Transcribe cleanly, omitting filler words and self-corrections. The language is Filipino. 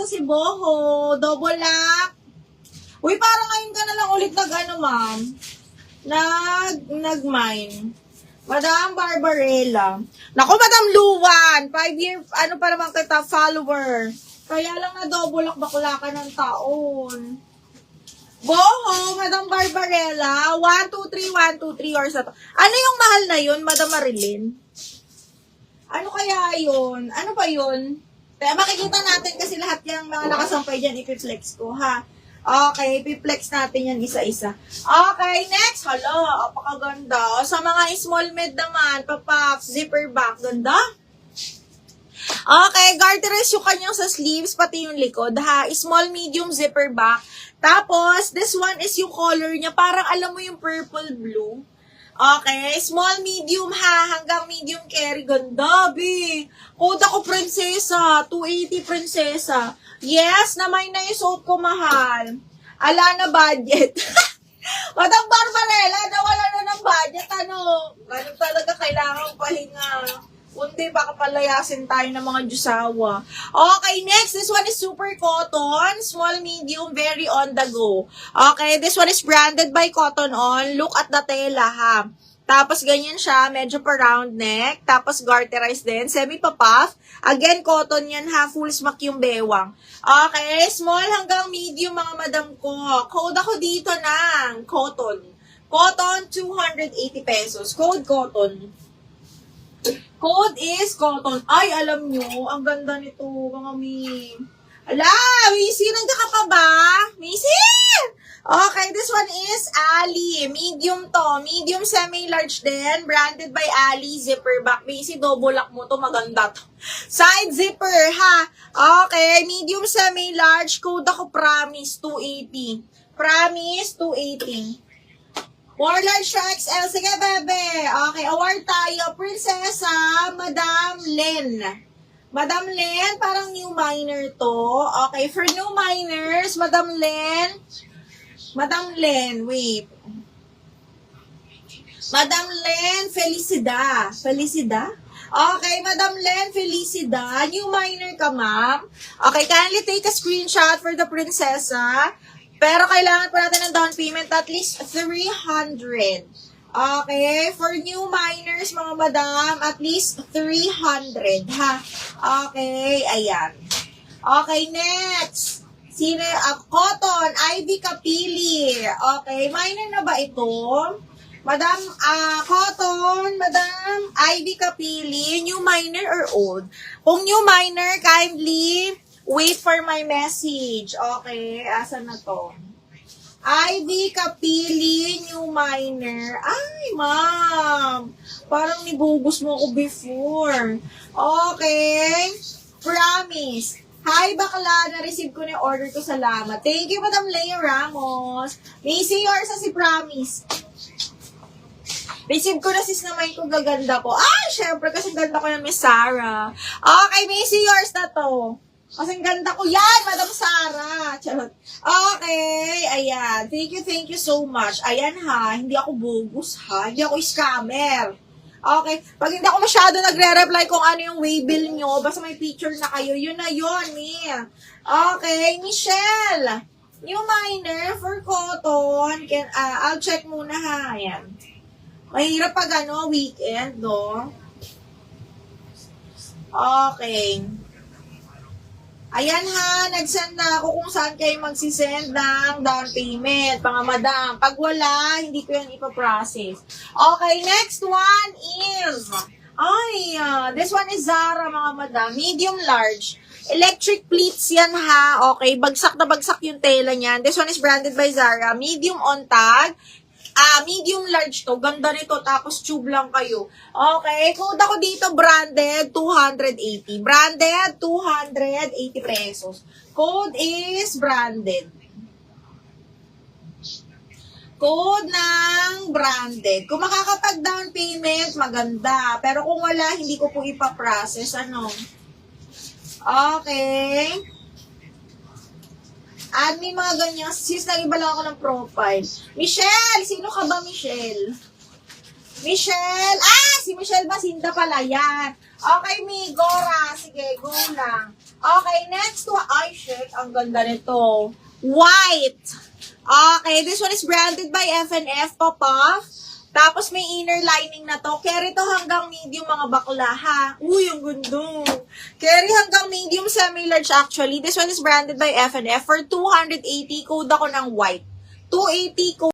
to si Boho. Double lock. Uy, parang ngayon ka na lang ulit ma'am. Nag-mine. Madam Barbarella. Naku, Madam Luwan. 5-year, pa naman kita, follower. Kaya lang na double lock bakla ka ng taon. Boho, Madam Barbarella. 1, 2, 3, 1, 2, 3 hours na to. Ano yung mahal na yun, Madam Marilyn? Ano kaya yun? Ano pa yun? Kaya makikita natin kasi lahat yung mga nakasampay dyan, ipiflex ko, ha? Okay, ipiflex natin yan isa-isa. Okay, next. Hala, apakaganda. Sa mga small med naman, papaps, zipper back, ganda. Okay, garterized yung kanyang sa sleeves, pati yung likod, ha? Small, medium, zipper back. Tapos, this one is yung color niya, parang alam mo yung purple blue. Okay, small, medium ha, hanggang medium carry. Ganda, be. Code ako, prinsesa. 280 prinsesa. Yes, na may naisuot ko, mahal. Ala na budget. Madam Barbarella, nawala na ng budget. Ganun talaga kailangan pahinga. Kundi baka palayasin tayo ng mga Diyosawa. Okay, next. This one is super cotton. Small, medium, very on the go. Okay, this one is branded by Cotton On. Look at the tela, ha. Tapos, ganyan siya. Medyo pa round neck. Tapos, garterized din. Semi-pa-puff. Again, cotton yan, ha. Full smack yung bewang. Okay, small hanggang medium, mga madam ko. Code ako dito ng cotton. Cotton, 280 pesos. Code cotton. Code is cotton. Ay, alam nyo, ang ganda nito, mga mi. Ala, Missy, nandiyan ka pa ba? Missy! Okay, this one is Ali. Medium to. Medium semi-large din. Branded by Ali. Zipper back. Missy, double lock mo to. Maganda to. Side zipper, ha? Okay, medium semi-large. Code ako, promise, 280. Promise, 280. More large siya XL. Sige, bebe. Okay, award tayo. Prinsesa, Madam Len. Madam Len, parang new minor to. Okay, for new minors, Madam Len. Madam Len, wait. Madam Len Felicida. Felicida? Okay, Madam Len Felicida. New minor ka, ma'am. Okay, kindly take a screenshot for the prinsesa. Pero kailangan pa natin ng down payment at least 300. Okay, for new minors, mga madam, at least 300, ha? Okay, ayan. Okay, next. Sino, Cotton, Ivy Kapili. Okay, minor na ba ito? Madam, Cotton, Madam Ivy Kapili, new minor or old? Kung new minor, kindly wait for my message. Okay, asan na to? Ivy Kapili, new minor. Ay, ma'am. Parang nibubos mo ako before. Okay. Promise. Hi, bakla. Na-receive ko na yung order ko. Salamat. Thank you, Madam Lea Ramos. Missy, yours sa si Promise. Receive ko na sis naman kung gaganda ko. Ay, syempre, kasi ganda ko na Miss Sarah. Okay, Missy, yours na to. Kasi ganda ko yan, Madam Sarah. Charot. Okay, ayan. Thank you so much. Ayan ha, hindi ako bogus ha. Hindi ako scammer. Okay, pag hindi ako masyado nagre-reply kung ano yung way bill nyo, basta may picture na kayo, yun na yun, Mia. Okay, Michelle. New minor for cotton. I'll check muna ha. Ayan. Mahirap pag weekend, no? Okay. Ayan ha, nag-send na ako kung saan kayo magsisend ng down payment, mga madam. Pag wala, hindi ko yan ipaprocess. Okay, next one is, this one is Zara, mga madam. Medium large. Electric pleats yan ha. Okay, bagsak na bagsak yung tela niyan. This one is branded by Zara. Medium on tag. Medium large to. Ganda nito. Tapos tube lang kayo. Okay. Code ako dito, branded, 280. Branded, 280 pesos. Code is branded. Code ng branded. Kung makakapag-down payment, maganda. Pero kung wala, hindi ko po ipaprocess. Okay. May mga ganyan. Sis, nag-iba lang ako ng profile. Michelle! Sino ka ba, Michelle? Michelle! Si Michelle Basinda pala yan. Okay, Migora. Sige, go lang. Okay, next to ay shit, ang ganda nito. White. Okay, this one is branded by F&F, Papa. Tapos may inner lining na to. Carry to hanggang medium mga bakla, ha? Uy, ang gundo. Carry hanggang medium, semi-large actually. This one is branded by F&F for 280. Code ako ng white. 280 code.